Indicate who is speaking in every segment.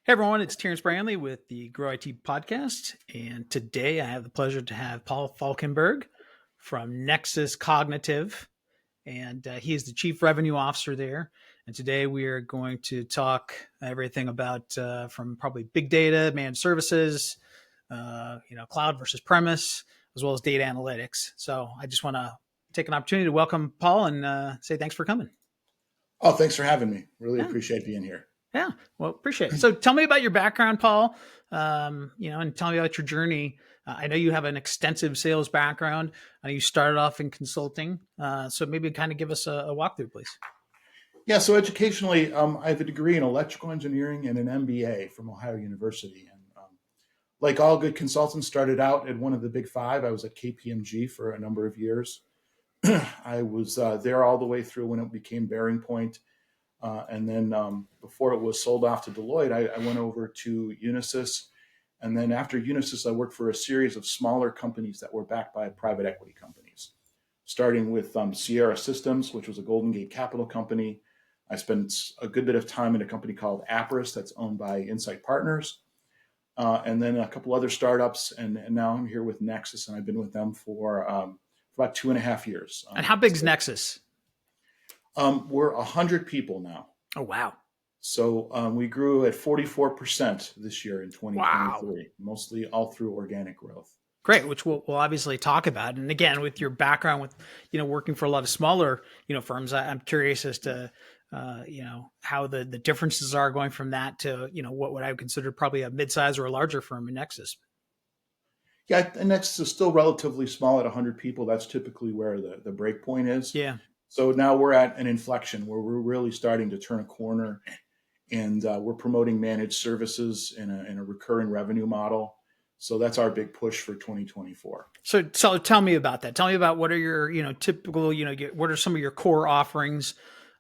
Speaker 1: Hey everyone, it's Terrence Branley with the Grow IT podcast. And today I have the pleasure to have Paul Falkenberg from Nexus Cognitive. And he is the Chief Revenue Officer there. And today we are going to talk everything about from probably big data, managed services, cloud versus premise, as well as data analytics. So I just want to take an opportunity to welcome Paul and say thanks for coming.
Speaker 2: Oh, thanks for having me. Really
Speaker 1: Yeah.
Speaker 2: appreciate being here.
Speaker 1: Yeah, well, appreciate it. So tell me about your background, Paul, and tell me about your journey. I know you have an extensive sales background. I know you started off in consulting. So maybe kind of give us a walkthrough, please.
Speaker 2: Yeah, so educationally, I have a degree in electrical engineering and an MBA from Ohio University. And like all good consultants, started out at one of the big five. I was at KPMG for a number of years. I was there all the way through when it became Bearing Point. And then before it was sold off to Deloitte, I went over to Unisys. And then after Unisys, I worked for a series of smaller companies that were backed by private equity companies, starting with Sierra Systems, which was a Golden Gate Capital company. I spent a good bit of time in a company called Apris that's owned by Insight Partners, and then a couple other startups. And now I'm here with Nexus, and I've been with them for about 2.5 years.
Speaker 1: And how big is Nexus?
Speaker 2: We're 100 people now.
Speaker 1: Oh, wow.
Speaker 2: So we grew at 44% this year in 2023,
Speaker 1: Wow.
Speaker 2: Mostly all through organic growth.
Speaker 1: Great, which we'll obviously talk about. And again, with your background with, working for a lot of smaller, firms, I'm curious as to, how the differences are going from that to, what would I consider probably a mid-size or a larger firm in Nexus.
Speaker 2: Yeah, and Nexus is still relatively small at 100 people. That's typically where the break point is.
Speaker 1: Yeah.
Speaker 2: So now we're at an inflection where we're really starting to turn a corner, and we're promoting managed services in a recurring revenue model. So that's our big push for 2024.
Speaker 1: So tell me about that. Tell me about what are your, typical, what are some of your core offerings,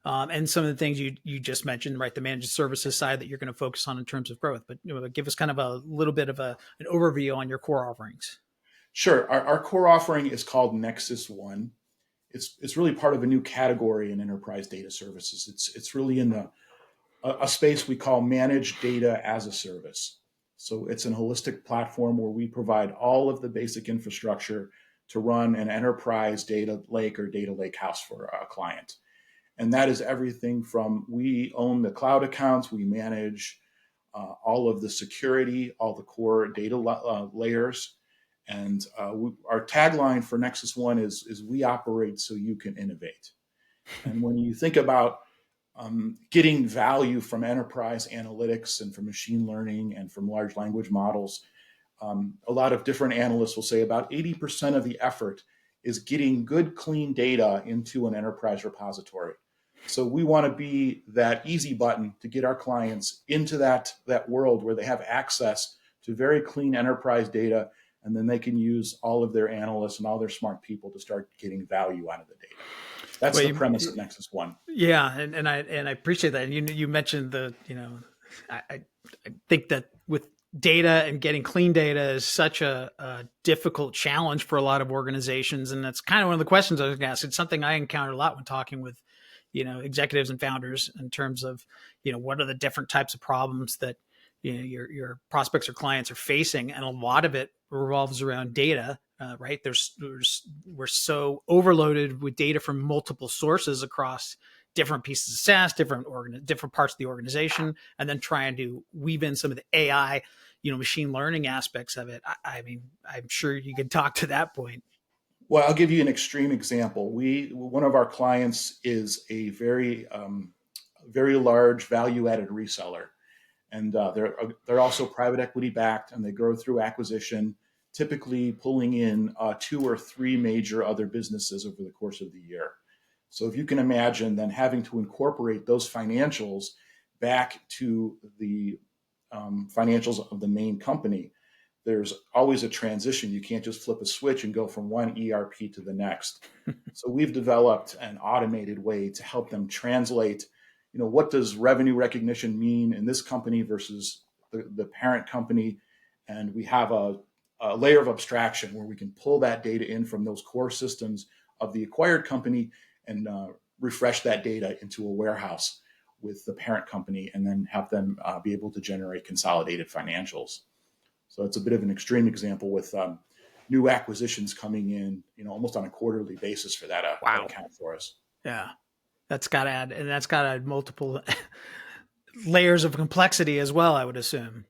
Speaker 1: and some of the things you just mentioned, right? The managed services side that you're going to focus on in terms of growth, but give us kind of a little bit of an overview on your core offerings.
Speaker 2: Sure. Our core offering is called Nexus One. It's really part of a new category in enterprise data services. It's really in a space we call managed data as a service. So it's an holistic platform where we provide all of the basic infrastructure to run an enterprise data lake or data lake house for a client. And that is everything from we own the cloud accounts, we manage all of the security, all the core data layers. And our tagline for Nexus One is we operate so you can innovate. And when you think about getting value from enterprise analytics and from machine learning and from large language models, a lot of different analysts will say about 80% of the effort is getting good, clean data into an enterprise repository. So we want to be that easy button to get our clients into that world where they have access to very clean enterprise data, and then they can use all of their analysts and all their smart people to start getting value out of the data. That's the premise of Nexus One.
Speaker 1: Yeah, and I appreciate that. And you mentioned I think that with data and getting clean data is such a difficult challenge for a lot of organizations, and that's kind of one of the questions I was going to ask. It's something I encounter a lot when talking with executives and founders in terms of what are the different types of problems that your prospects or clients are facing, and a lot of it revolves around data. Right? We're so overloaded with data from multiple sources across different pieces of SaaS, different parts of the organization, and then trying to weave in some of the AI, machine learning aspects of it. I mean, I'm sure you could talk to that point.
Speaker 2: Well, I'll give you an extreme example. One of our clients is a very large value-added reseller, and they're also private equity backed, and they grow through acquisition, typically pulling in 2 or 3 major other businesses over the course of the year. So if you can imagine then having to incorporate those financials back to the financials of the main company, there's always a transition. You can't just flip a switch and go from one ERP to the next. So we've developed an automated way to help them translate, what does revenue recognition mean in this company versus the parent company? And we have a layer of abstraction where we can pull that data in from those core systems of the acquired company and refresh that data into a warehouse with the parent company and then have them be able to generate consolidated financials. So it's a bit of an extreme example with new acquisitions coming in, almost on a quarterly basis for that
Speaker 1: Wow.
Speaker 2: account for us.
Speaker 1: Yeah. That's got to add multiple layers of complexity as well, I would assume.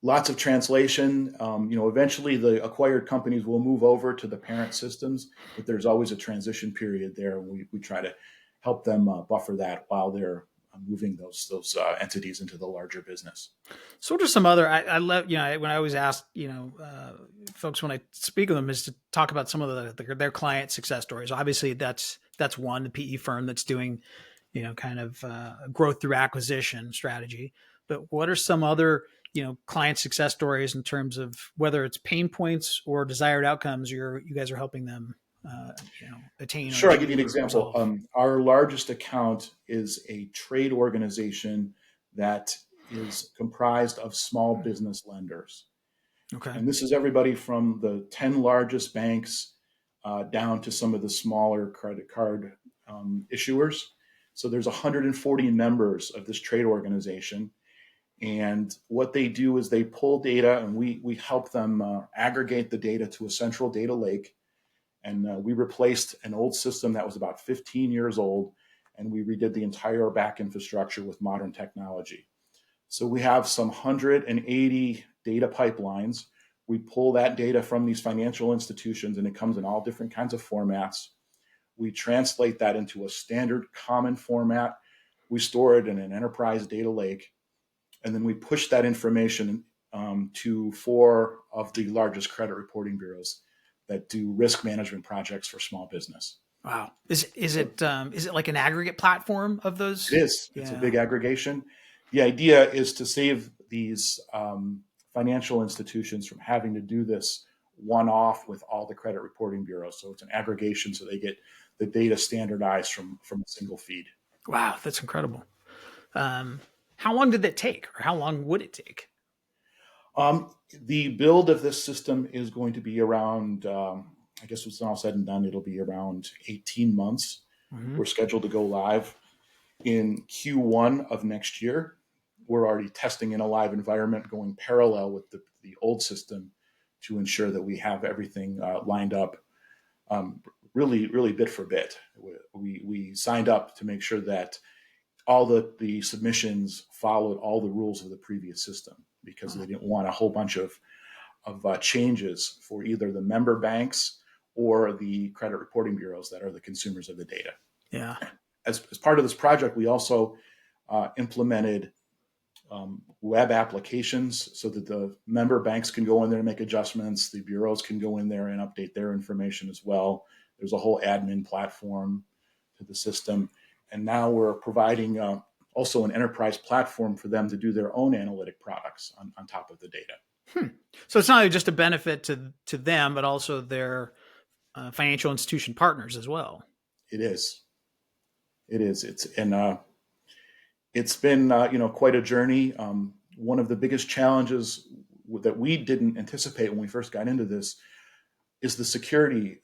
Speaker 2: Lots of translation. Eventually the acquired companies will move over to the parent systems, but there's always a transition period there. We try to help them buffer that while they're moving those entities into the larger business.
Speaker 1: So what are some other, I love, when I always ask, folks when I speak with them is to talk about some of their client success stories. Obviously that's one, the PE firm that's doing, kind of growth through acquisition strategy. But what are some other, client success stories in terms of whether it's pain points or desired outcomes you guys are helping them, attain?
Speaker 2: Sure, I'll give you an example. Our largest account is a trade organization that is comprised of small business lenders.
Speaker 1: Okay.
Speaker 2: And this is everybody from the 10 largest banks down to some of the smaller credit card issuers. So there's 140 members of this trade organization. And what they do is they pull data, and we help them aggregate the data to a central data lake. And we replaced an old system that was about 15 years old, and we redid the entire back infrastructure with modern technology. So we have some 180 data pipelines. We pull that data from these financial institutions, and it comes in all different kinds of formats. We translate that into a standard common format. We store it in an enterprise data lake, and then we push that information to 4 of the largest credit reporting bureaus that do risk management projects for small business.
Speaker 1: Wow. Is it like an aggregate platform of those?
Speaker 2: It is. It's a big aggregation. The idea is to save these financial institutions from having to do this one-off with all the credit reporting bureaus. So it's an aggregation, so they get the data standardized from a single feed.
Speaker 1: Wow, that's incredible. How long did that take, or how long would it take?
Speaker 2: The build of this system is going to be around, I guess when it's all said and done, it'll be around 18 months. Mm-hmm. We're scheduled to go live in Q1 of next year. We're already testing in a live environment, going parallel with the old system to ensure that we have everything lined up really bit for bit. We signed up to make sure that all the submissions followed all the rules of the previous system, because they didn't want a whole bunch of changes for either the member banks or the credit reporting bureaus that are the consumers of the data.
Speaker 1: Yeah.
Speaker 2: As part of this project, we also implemented web applications so that the member banks can go in there and make adjustments. The bureaus can go in there and update their information as well. There's a whole admin platform to the system. And now we're providing also an enterprise platform for them to do their own analytic products on top of the data.
Speaker 1: So it's not only just a benefit to them, but also their financial institution partners as well.
Speaker 2: It is. It's been quite a journey. One of the biggest challenges that we didn't anticipate when we first got into this is the security,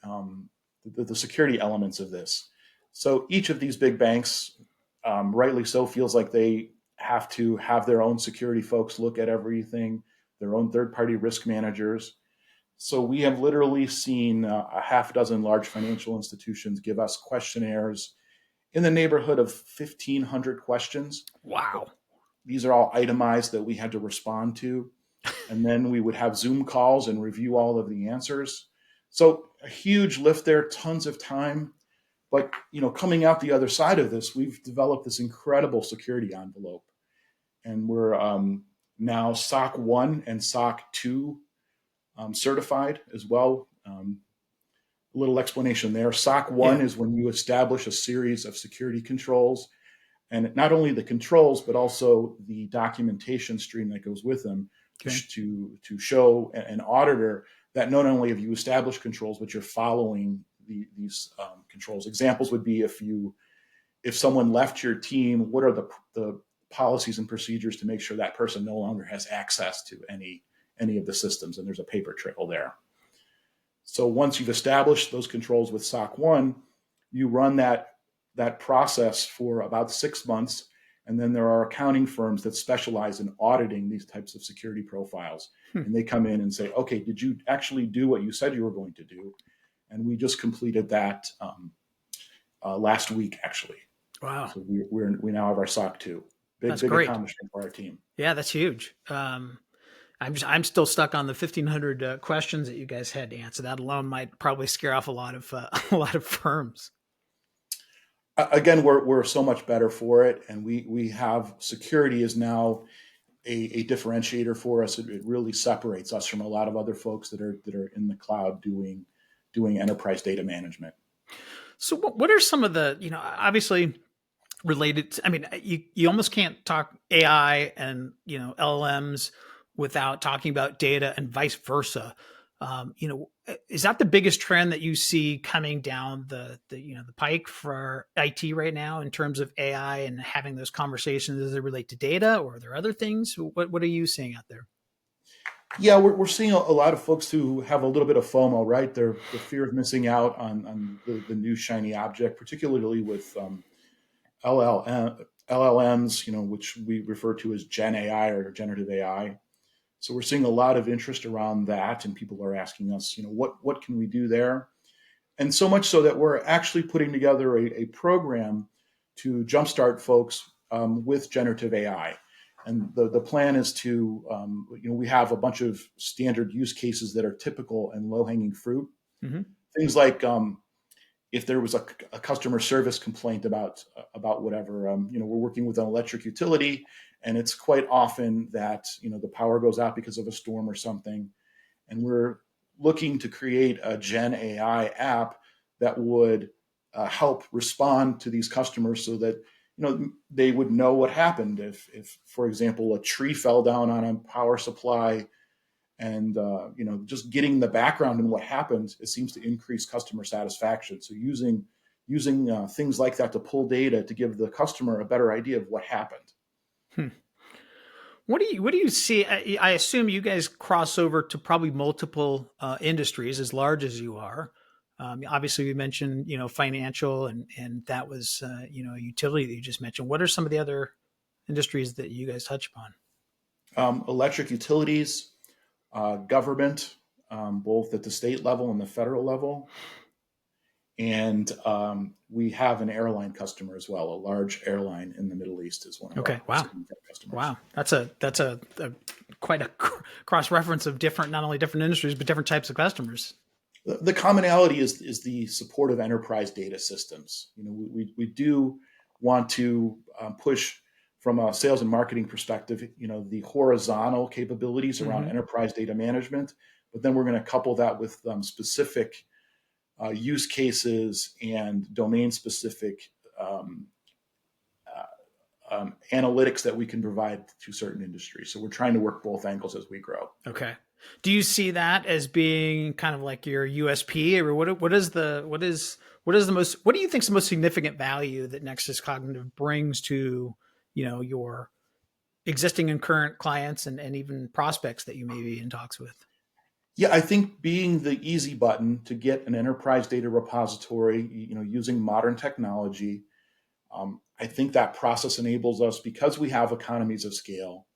Speaker 2: the security elements of this. So each of these big banks, rightly so, feels like they have to have their own security folks look at everything, their own third-party risk managers. So we have literally seen a half dozen large financial institutions give us questionnaires in the neighborhood of 1,500 questions.
Speaker 1: Wow.
Speaker 2: These are all itemized that we had to respond to. And then we would have Zoom calls and review all of the answers. So a huge lift there, tons of time. But, coming out the other side of this, we've developed this incredible security envelope. And we're now SOC 1 and SOC 2 certified as well. A little explanation there. SOC 1 is when you establish a series of security controls, and not only the controls, but also the documentation stream that goes with them to show an auditor that not only have you established controls, but you're following these controls. Examples would be if someone left your team, what are the policies and procedures to make sure that person no longer has access to any of the systems, and there's a paper trail there. So once you've established those controls with SOC 1, you run that process for about 6 months, And then there are accounting firms that specialize in auditing these types of security profiles. And they come in and say, okay, did you actually do what you said you were going to do? And we just completed that last week, actually.
Speaker 3: Wow.
Speaker 2: So we now have our SOC 2. Big
Speaker 3: great
Speaker 2: accomplishment for our team.
Speaker 3: Yeah, that's huge. I'm still stuck on the 1,500 questions that you guys had to answer. That alone might probably scare off a lot of firms.
Speaker 2: Again, we're so much better for it, and we have security is now a differentiator for us. It really separates us from a lot of other folks that are in the cloud doing enterprise data management.
Speaker 3: So what are some of the, obviously related to, I mean, you almost can't talk AI and, LLMs without talking about data and vice versa. Is that the biggest trend that you see coming down the pike for IT right now in terms of AI and having those conversations as they relate to data, or are there other things? What are you seeing out there?
Speaker 2: Yeah, we're seeing a lot of folks who have a little bit of FOMO, right? The fear of missing out on the new shiny object, particularly with LLMs, which we refer to as Gen AI or generative AI. So we're seeing a lot of interest around that, and people are asking us, what can we do there? And so much so that we're actually putting together a program to jumpstart folks with generative AI. And the plan is to, we have a bunch of standard use cases that are typical and low-hanging fruit. Mm-hmm. Things like if there was a customer service complaint about whatever, we're working with an electric utility, and it's quite often that, the power goes out because of a storm or something. And we're looking to create a Gen AI app that would help respond to these customers so that, they would know what happened if, for example, a tree fell down on a power supply, and just getting the background in what happened, it seems to increase customer satisfaction. So using things like that to pull data to give the customer a better idea of what happened.
Speaker 3: What do you see? I assume you guys cross over to probably multiple industries, as large as you are. Obviously, we mentioned financial, and that was a utility that you just mentioned. What are some of the other industries that you guys touch upon?
Speaker 2: Electric utilities, government, both at the state level and the federal level, and we have an airline customer as well. A large airline in the Middle East is one of our customers.
Speaker 3: Wow, that's a quite a cross reference of not only different industries but different types of customers.
Speaker 2: The commonality is the support of enterprise data systems. We do want to push from a sales and marketing perspective, the horizontal capabilities around mm-hmm. enterprise data management, but then we're going to couple that with specific use cases and domain-specific analytics that we can provide to certain industries. So we're trying to work both angles as we grow.
Speaker 3: Okay. Do you see that as being kind of like your USP, or what do you think is the most significant value that Nexus Cognitive brings to your existing and current clients and even prospects that you may be in talks with?
Speaker 2: Yeah, I think being the easy button to get an enterprise data repository, using modern technology, I think that process enables us, because we have economies of scale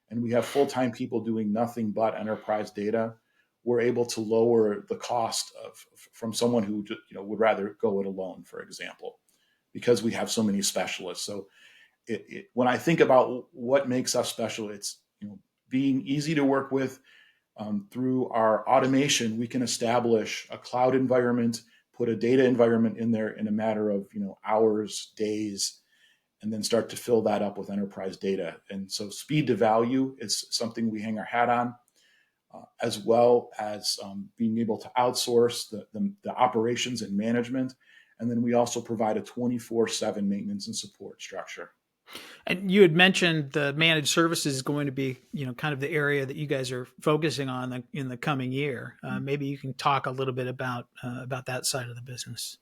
Speaker 2: and we have full-time people doing nothing but enterprise data, we're able to lower the cost from someone who would rather go it alone, for example, because we have so many specialists. So when I think about what makes us special, it's being easy to work with. Through our automation, we can establish a cloud environment, put a data environment in there in a matter of hours, days, and then start to fill that up with enterprise data. And so speed to value is something we hang our hat on, as well as being able to outsource the operations and management. And then we also provide a 24/7 maintenance and support structure.
Speaker 3: And you had mentioned the managed services is going to be, kind of the area that you guys are focusing on in the coming year. Maybe you can talk a little bit about that side of the business.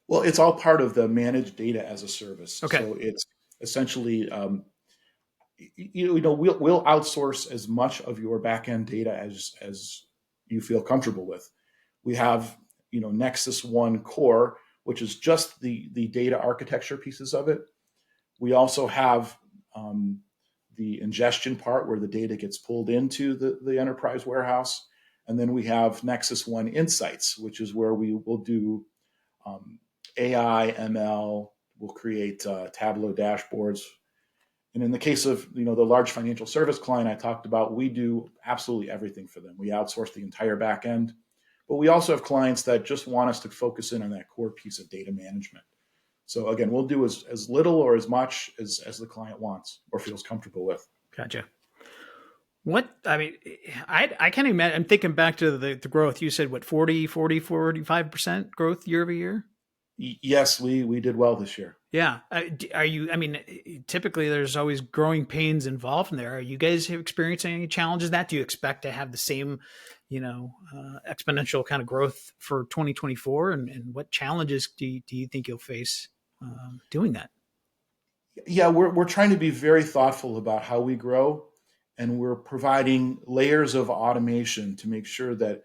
Speaker 2: Well, it's all part of the managed data as a service.
Speaker 3: Okay.
Speaker 2: So it's essentially, we'll outsource as much of your backend data as you feel comfortable with. We have, Nexus One Core, which is just the data architecture pieces of it. We also have the ingestion part where the data gets pulled into the enterprise warehouse. And then we have Nexus One Insights, which is where we will do AI, ML, we'll create Tableau dashboards. And in the case of the large financial service client I talked about, we do absolutely everything for them. We outsource the entire back end. But we also have clients that just want us to focus in on that core piece of data management. So again, we'll do as little or as much as the client wants or feels comfortable with.
Speaker 3: Gotcha. I can't imagine. I'm thinking back to the growth. You said, 45% growth year over year?
Speaker 2: Yes, we did well this year.
Speaker 3: Yeah. Typically there's always growing pains involved in there. Are you guys experiencing any challenges that? Do you expect to have the same, exponential kind of growth for 2024? And what challenges do you think you'll face doing that?
Speaker 2: Yeah, we're trying to be very thoughtful about how we grow, and we're providing layers of automation to make sure that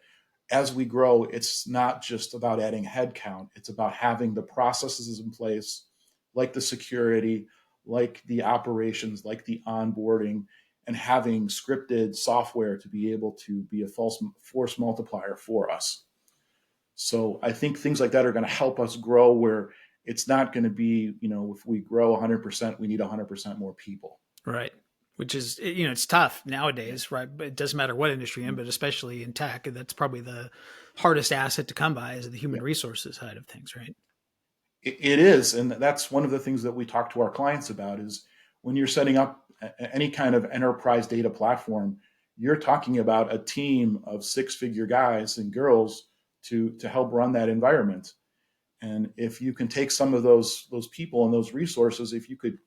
Speaker 2: as we grow, it's not just about adding headcount. It's about having the processes in place, like the security, like the operations, like the onboarding, and having scripted software to be able to be a force multiplier for us. So I think things like that are going to help us grow, where it's not going to be, if we grow 100%, we need 100% more people.
Speaker 3: Right. Which is, it's tough nowadays, right? But it doesn't matter what industry you're in, but especially in tech, that's probably the hardest asset to come by is the human resources side of things, right?
Speaker 2: It is. And that's one of the things that we talk to our clients about is when you're setting up any kind of enterprise data platform, you're talking about a team of 6-figure guys and girls to help run that environment. And if you can take some of those people and those resources, if you could,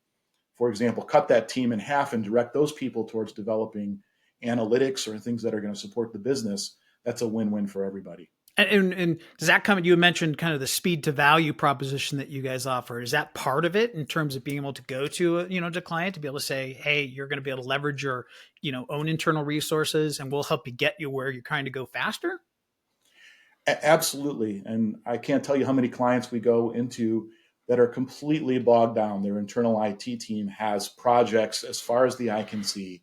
Speaker 2: for example, cut that team in half and direct those people towards developing analytics or things that are going to support the business, that's a win-win for everybody.
Speaker 3: And does that come, you mentioned kind of the speed to value proposition that you guys offer. Is that part of it in terms of being able to go to, to client to be able to say, hey, you're going to be able to leverage your, own internal resources and we'll help you get you where you're trying to go faster?
Speaker 2: Absolutely. And I can't tell you how many clients we go into that are completely bogged down. Their internal IT team has projects as far as the eye can see.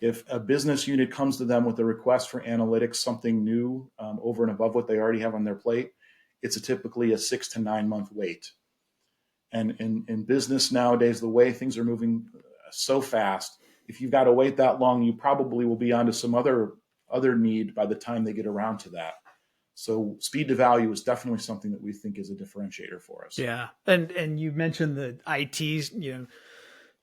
Speaker 2: If a business unit comes to them with a request for analytics, something new over and above what they already have on their plate, it's typically a 6 to 9 month wait. And in business nowadays, the way things are moving so fast, if you've got to wait that long, you probably will be onto some other need by the time they get around to that. So speed to value is definitely something that we think is a differentiator for us.
Speaker 3: Yeah. And you mentioned the ITs,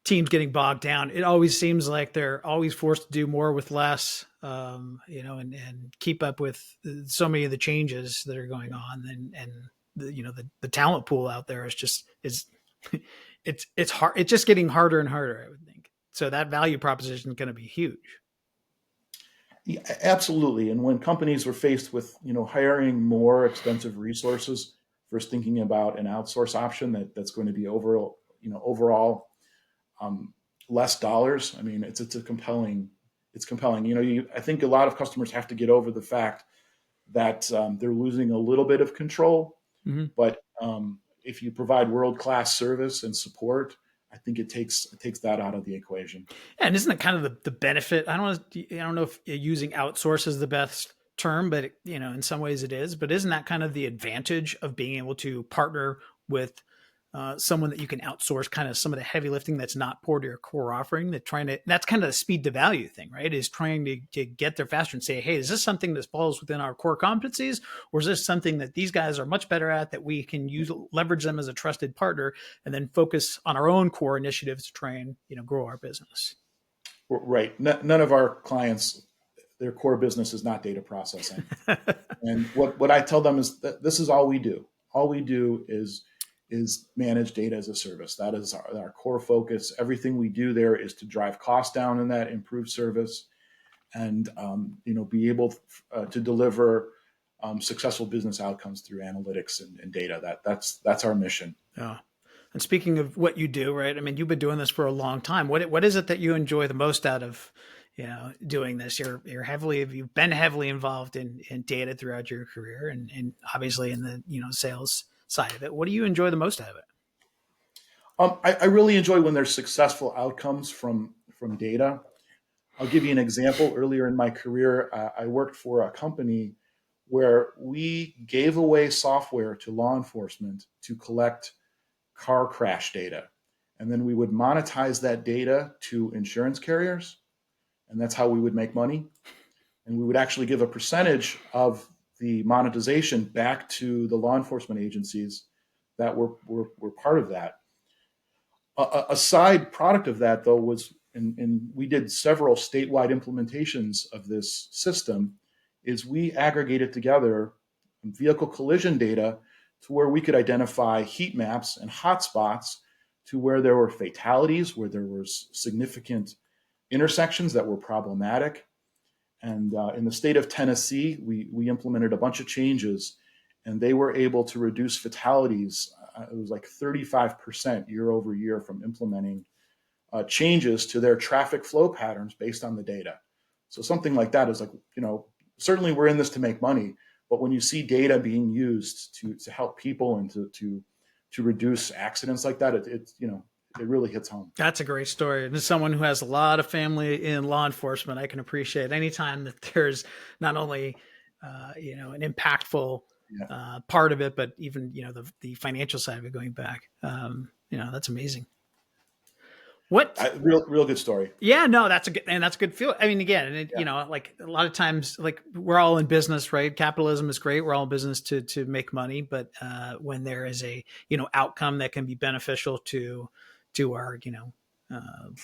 Speaker 3: teams getting bogged down. It always seems like they're always forced to do more with less, and keep up with so many of the changes that are going on. And the talent pool out there is it's hard. It's just getting harder and harder, I would think. So that value proposition is going to be huge.
Speaker 2: Yeah, absolutely. And when companies were faced with, hiring more expensive resources, first thinking about an outsource option that's going to be overall less dollars. I mean, it's compelling. I think a lot of customers have to get over the fact that they're losing a little bit of control. Mm-hmm. But if you provide world-class service and support, I think it takes that out of the equation.
Speaker 3: Yeah, and isn't that kind of the benefit? I don't know if using outsource is the best term, but in some ways it is. But isn't that kind of the advantage of being able to partner with someone that you can outsource kind of some of the heavy lifting that's not core to your core offering? That's kind of the speed to value thing, right? Is trying to get there faster and say, hey, is this something that falls within our core competencies, or is this something that these guys are much better at that we can leverage them as a trusted partner, and then focus on our own core initiatives to try and grow our business?
Speaker 2: Right. None of our clients, their core business is not data processing. And what I tell them is that this is all we do. All we do is manage data as a service. That is our core focus. Everything we do there is to drive costs down in that, improve service, and be able to deliver successful business outcomes through analytics and data. That's our mission.
Speaker 3: Yeah. And speaking of what you do, right? I mean, you've been doing this for a long time. What is it that you enjoy the most out of doing this? You've been heavily involved in data throughout your career, and obviously in the sales side of it. What do you enjoy the most out of it?
Speaker 2: I really enjoy when there's successful outcomes from data. I'll give you an example. Earlier in my career, I worked for a company where we gave away software to law enforcement to collect car crash data. And then we would monetize that data to insurance carriers. And that's how we would make money. And we would actually give a percentage of the monetization back to the law enforcement agencies that were part of that. A side product of that, though, was, and we did several statewide implementations of this system, is we aggregated together vehicle collision data to where we could identify heat maps and hotspots to where there were fatalities, where there was significant intersections that were problematic. And in the state of Tennessee, we implemented a bunch of changes, and they were able to reduce fatalities. It was like 35% year over year from implementing changes to their traffic flow patterns based on the data. So something like that is like, certainly we're in this to make money, but when you see data being used to help people and to reduce accidents like that, it really hits home.
Speaker 3: That's a great story. And as someone who has a lot of family in law enforcement, I can appreciate anytime that there's not only an impactful part of it, but even the financial side of it going back. That's amazing.
Speaker 2: Real good story.
Speaker 3: Yeah, no, that's a good feel. I mean, again, like a lot of times, like we're all in business, right? Capitalism is great. We're all in business to make money, but when there is a outcome that can be beneficial to our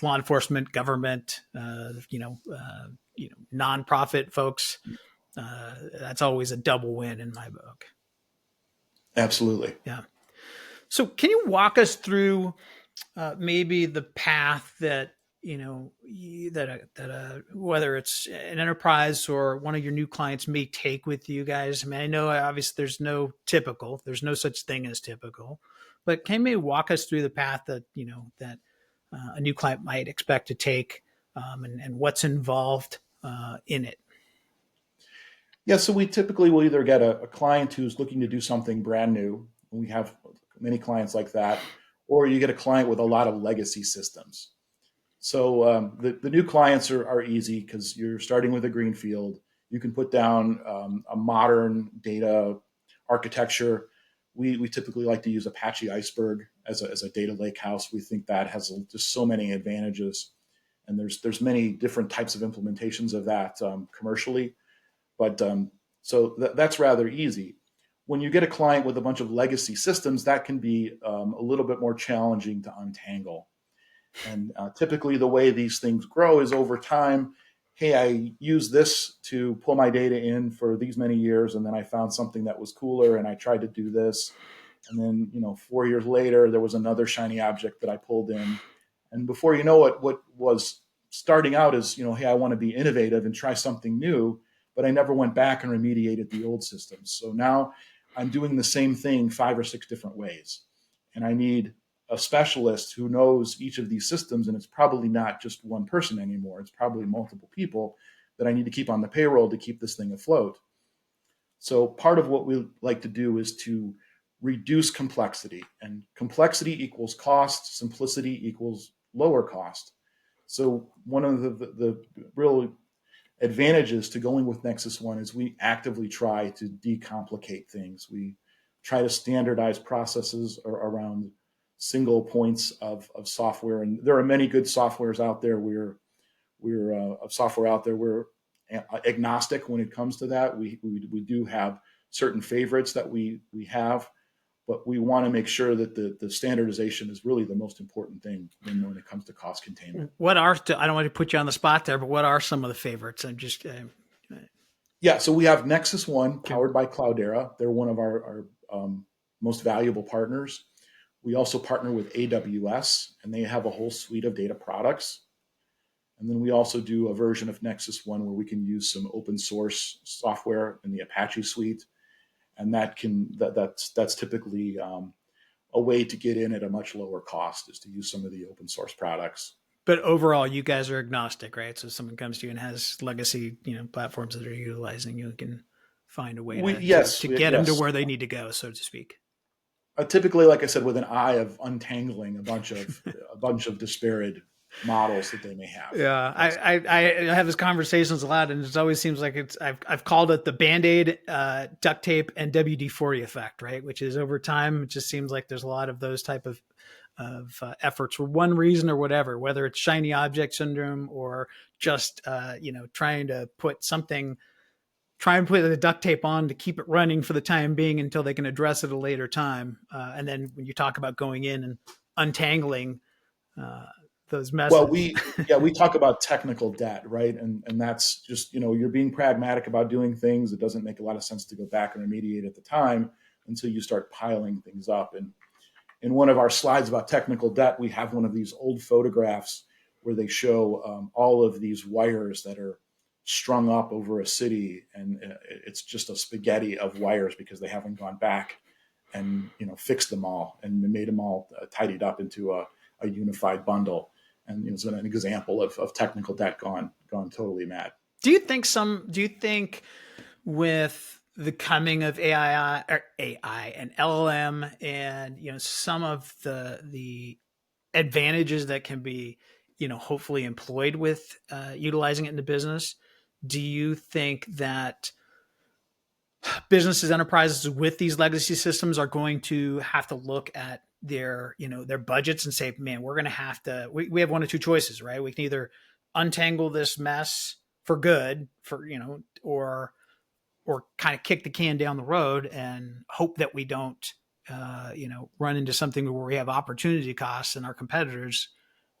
Speaker 3: law enforcement, government, nonprofit folks, that's always a double win in my book.
Speaker 2: Absolutely.
Speaker 3: Yeah. So can you walk us through maybe the path that, whether it's an enterprise or one of your new clients may take with you guys? I mean, I know obviously there's no such thing as typical, but can you maybe walk us through the path that, that a new client might expect to take and what's involved in it?
Speaker 2: Yeah, so we typically will either get a client who's looking to do something brand new. We have many clients like that, or you get a client with a lot of legacy systems. So the new clients are easy because you're starting with a greenfield. You can put down a modern data architecture. We typically like to use Apache Iceberg as a data lake house. We think that has just so many advantages, and there's many different types of implementations of that commercially. But so that's rather easy. When you get a client with a bunch of legacy systems, that can be a little bit more challenging to untangle. And typically the way these things grow is over time. Hey, I used this to pull my data in for these many years, and then I found something that was cooler, and I tried to do this. And then 4 years later, there was another shiny object that I pulled in. And before you know it, what was starting out as, hey, I want to be innovative and try something new, but I never went back and remediated the old systems. So now I'm doing the same thing 5 or 6 different ways. And I need a specialist who knows each of these systems, and it's probably not just one person anymore. It's probably multiple people that I need to keep on the payroll to keep this thing afloat. So part of what we like to do is to reduce complexity, and complexity equals cost, simplicity equals lower cost. So one of the real advantages to going with Nexus One is we actively try to decomplicate things. We try to standardize processes around single points of software, and there are many good softwares out there. We're agnostic when it comes to that. We do have certain favorites that we have, but we want to make sure that the standardization is really the most important thing when it comes to cost containment.
Speaker 3: I don't want to put you on the spot there, but what are some of the favorites? I'm just
Speaker 2: yeah. So we have Nexus One powered by Cloudera. They're one of our most valuable partners. We also partner with AWS, and they have a whole suite of data products. And then we also do a version of Nexus One where we can use some open source software in the Apache suite, and that's typically a way to get in at a much lower cost, is to use some of the open source products.
Speaker 3: But overall, you guys are agnostic, right? So if someone comes to you and has legacy, platforms that are utilizing, you can find a way to get them to where they need to go, so to speak.
Speaker 2: typically, like I said, with an eye of untangling a bunch of disparate models that they may have.
Speaker 3: Yeah, I have these conversations a lot, and it always seems like I've called it the Band-Aid, duct tape, and WD-40 effect, right? Which is over time, it just seems like there's a lot of those type of efforts for one reason or whatever, whether it's shiny object syndrome or just trying to put the duct tape on to keep it running for the time being until they can address it at a later time. And then when you talk about going in and untangling those messes.
Speaker 2: Well, we talk about technical debt, right? And that's just, you're being pragmatic about doing things. It doesn't make a lot of sense to go back and remediate at the time until you start piling things up. And in one of our slides about technical debt, we have one of these old photographs where they show all of these wires that are strung up over a city, and it's just a spaghetti of wires because they haven't gone back and fixed them all and made them all tidied up into a unified bundle. And it's an example of technical debt gone totally mad.
Speaker 3: Do you think with the coming of AI and LLM and some of the advantages that can be hopefully employed with utilizing it in the business, do you think that businesses, enterprises with these legacy systems are going to have to look at their budgets and say, man, we're going to have to, we have one of two choices, right? We can either untangle this mess for good or kind of kick the can down the road and hope that we don't, run into something where we have opportunity costs and our competitors,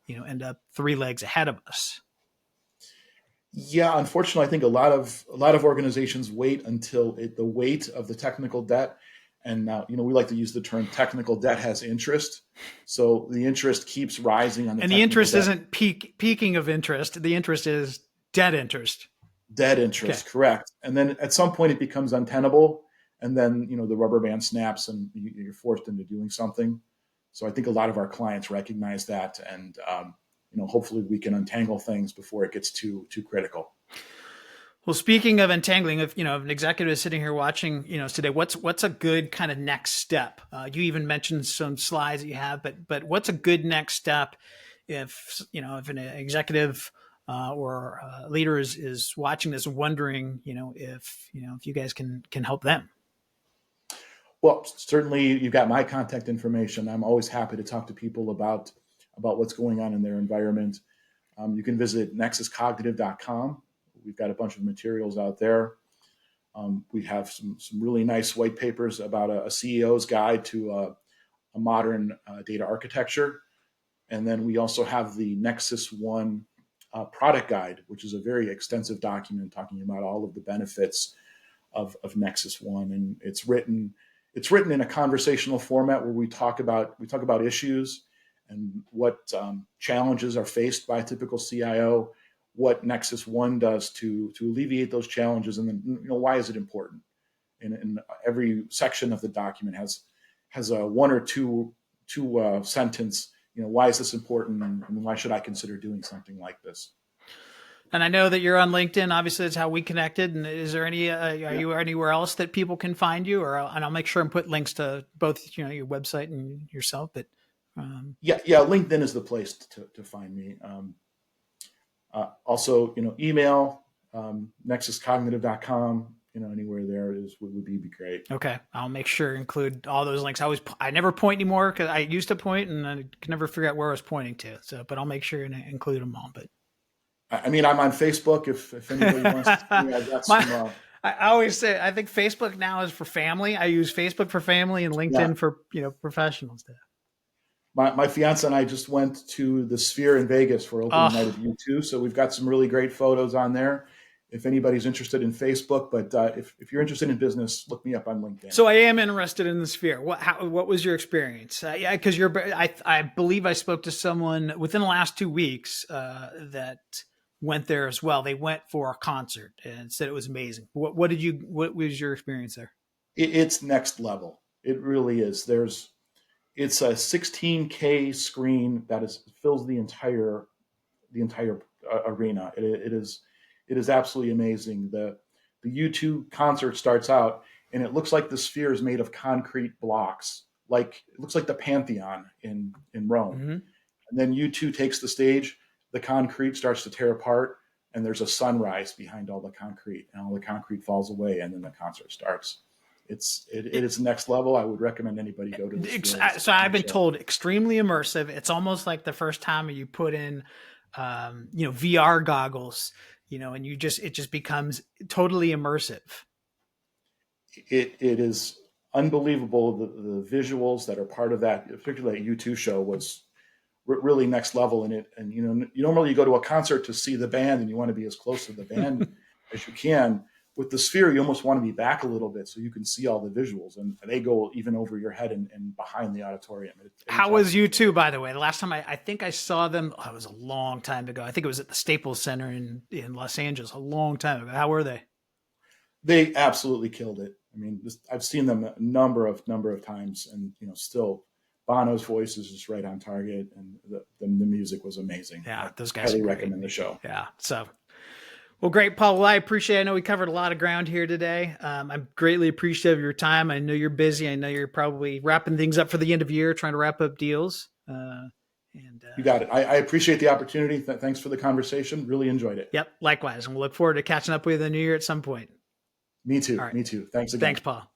Speaker 3: end up 3 legs ahead of us.
Speaker 2: Yeah, unfortunately, I think a lot of organizations wait until the weight of the technical debt. And now, we like to use the term technical debt has interest. So the interest keeps rising on the.
Speaker 3: And the interest isn't peaking of interest. The interest is debt interest.
Speaker 2: Debt interest, okay. Correct. And then at some point it becomes untenable. And then, the rubber band snaps and you're forced into doing something. So I think a lot of our clients recognize that. And, hopefully we can untangle things before it gets too critical.
Speaker 3: Well, speaking of untangling, if an executive is sitting here watching, today, what's a good kind of next step? You even mentioned some slides that you have, but what's a good next step if an executive or a leader is watching this and wondering, if you guys can help them?
Speaker 2: Well, certainly you've got my contact information. I'm always happy to talk to people about what's going on in their environment. You can visit nexuscognitive.com. We've got a bunch of materials out there. We have some really nice white papers about a CEO's guide to a modern data architecture. And then we also have the Nexus One product guide, which is a very extensive document talking about all of the benefits of Nexus One. And it's written in a conversational format where we talk about issues and what challenges are faced by a typical CIO, what Nexus One does to alleviate those challenges, and then why is it important. And every section of the document has a one or two sentence. Why is this important, and why should I consider doing something like this?
Speaker 3: And I know that you're on LinkedIn. Obviously, that's how we connected. And is there any? Are you anywhere else that people can find you? And I'll make sure and put links to both your website and yourself. But
Speaker 2: yeah, LinkedIn is the place to find me. Also, email nexuscognitive.com. Anywhere there would be great.
Speaker 3: Okay, I'll make sure to include all those links. I never point anymore because I used to point and I can never figure out where I was pointing to. So, but I'll make sure and include them all. But
Speaker 2: I'm on Facebook if anybody wants to see me. I've got some.
Speaker 3: I always say I think Facebook now is for family. I use Facebook for family and LinkedIn for professionals.
Speaker 2: My fiance and I just went to the Sphere in Vegas for opening night of U2. So we've got some really great photos on there. If anybody's interested in Facebook, but if you're interested in business, look me up on LinkedIn.
Speaker 3: So I am interested in the Sphere. What was your experience? Because I believe I spoke to someone within the last 2 weeks that went there as well. They went for a concert and said it was amazing. What was your experience there?
Speaker 2: It's next level. It really is. It's a 16K screen that fills the entire arena. It is absolutely amazing. The U2 concert starts out and it looks like the Sphere is made of concrete blocks like, it looks like the Pantheon in Rome.
Speaker 3: Mm-hmm.
Speaker 2: And then U2 takes the stage, the concrete starts to tear apart, and there's a sunrise behind all the concrete, and all the concrete falls away, and then the concert starts. It is next level. I would recommend anybody go to this.
Speaker 3: So I've been told extremely immersive. It's almost like the first time you put in, VR goggles, and it just becomes totally immersive.
Speaker 2: It is unbelievable. The visuals that are part of that, particularly that U2 show, was really next level in it. And, normally you go to a concert to see the band and you want to be as close to the band as you can. With the Sphere, you almost want to be back a little bit so you can see all the visuals, and they go even over your head and behind the auditorium.
Speaker 3: How was U2, by the way? The last time I think I saw them, it was a long time ago. I think it was at the Staples Center in Los Angeles, a long time ago. How were they?
Speaker 2: They absolutely killed it. I mean, I've seen them a number of times, and still Bono's voice is just right on target, and the music was amazing.
Speaker 3: Yeah, those guys.
Speaker 2: Highly recommend the show.
Speaker 3: Yeah, so. Well, great, Paul. Well, I appreciate it. I know we covered a lot of ground here today. I'm greatly appreciative of your time. I know you're busy. I know you're probably wrapping things up for the end of year, trying to wrap up deals.
Speaker 2: You got it. I appreciate the opportunity. Thanks for the conversation. Really enjoyed it.
Speaker 3: Yep, likewise. And we'll look forward to catching up with you in the new year at some point.
Speaker 2: Me too.
Speaker 3: All right.
Speaker 2: Me too. Thanks again.
Speaker 3: Thanks, Paul.